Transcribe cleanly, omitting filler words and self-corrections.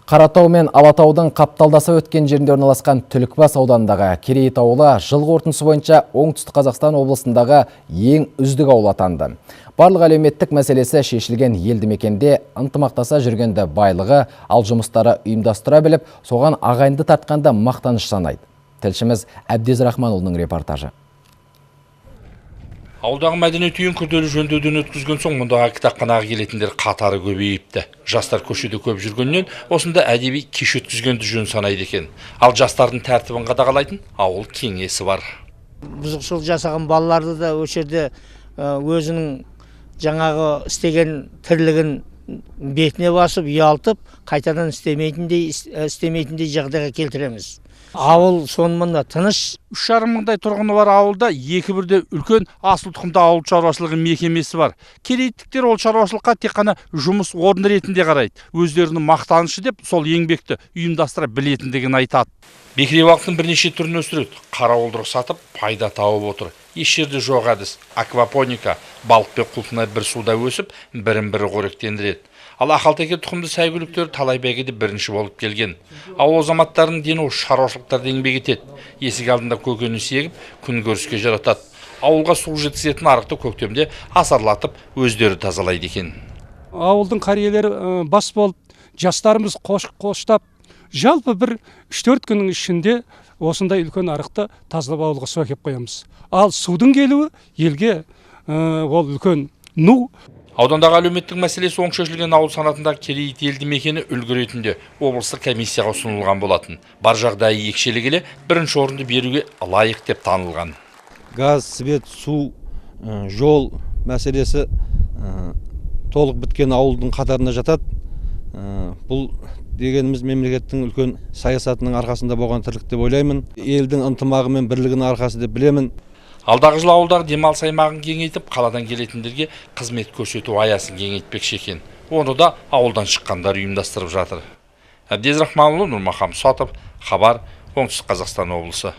Қаратау мен Алатаудың қапталдаса өткен жерінде орналасқан Түлікбас ауданындағы Керейіт ауылы жыл қорытындысы бойынша Оңтүстік Қазақстан облысындағы ең үздік ауыл атанды. Барлық әлеуметтік мәселесі шешілген елді мекенде ынтымақтаса жүргенді байлығы, ал жұмыстары ұйымдастыра біліп, соған ағайынды тартқанда мақтаныш санайды. Тілшіміз Әбдез Рахманұлының репортажы. Ауылдағы мәдениет үйін күрделі жөндеуден өткізген соң мұндағы кітапханаға келетіндер қатары көбейіпті. Жастар көшеде көп жүргеннен осында әдеби кеш өткізгенді жөн санайды екен. Ал жастардың тәртібін қадағалайтын ауыл кеңесі бар. Бұзықшылық жасаған балаларды да өшерде өзінің жаңағы істеген тірлігін бетіне басып, ұялтып, қайтадан істемейтіндей жағдайға келтіреміз. Ауыл сонымен тыныш. 3,5 мыңдай тұрғыны бар ауылда екі бірде үлкен асыл тұқымды ауыл шаруашылығы мекемесі бар. Керейттіктер ол шаруашылыққа тек қана жұмыс орны ретінде қарайды. Өздерінің мақтанышы деп сол еңбекті ұйымдастыра білетіндігін айтады. Бекіре балықтың бірнеше түрін өсіреді. Қарауылдырық сатып, пайда тауып отыр. Еш жерде жоқ әдіс. Аквапоника, балық пен құлқына бір суда өсіп, бірін-бірі қоректендіреді. Ал ақалтеке тұқымды сәйгүліктер талай бәйгеде бірінші болып келген. Ауыл азаматтарының дені шаруашылықтарда еңбек етеді. Есік алдында көкөніс егіп, күн көріске жаратады. Ауылға су жеткізетін арықты көктемде асарлатып, өздері тазалайды екен. Ауылдың қариелері бас болып, жастарымыз қоштап, жалпы бір 3-4 күннің ішінде осындай үлкен арықты тазалап ауылға су әкеп қоямыз. Ал судың келуі елге ол үлкен ну. Аудандағы әлеуметтік мәселесі оң шешілген ауыл санатындағы Керейіт елді мекені үлгі ретінде облыстық комиссияға ұсынылған болатын. Бар жағдайы екшелі келе бірінші орынды беруге лайық деп танылған. Газ, свет, су, жол мәселесі толық біткен ауылдың қатарына жатады. Бұл дегеніміз мемлекеттің үлкен саясатының арқасында болған тірлік деп ойлаймын. Елдің ынтымағы мен бірлігінің арқасы деп білемін. Алдағы жыл ауылдағы демалыс аймағын кеңейтіп, қаладан келетіндерге қызмет көрсету аясын кеңейтпекші екен. Оны да ауылдан шыққандар ұйымдастырып жатыр. Әбдез Рахманұлы, Нұрмахан Мұсатов, Хабар, Оңтүстік Қазақстан облысы.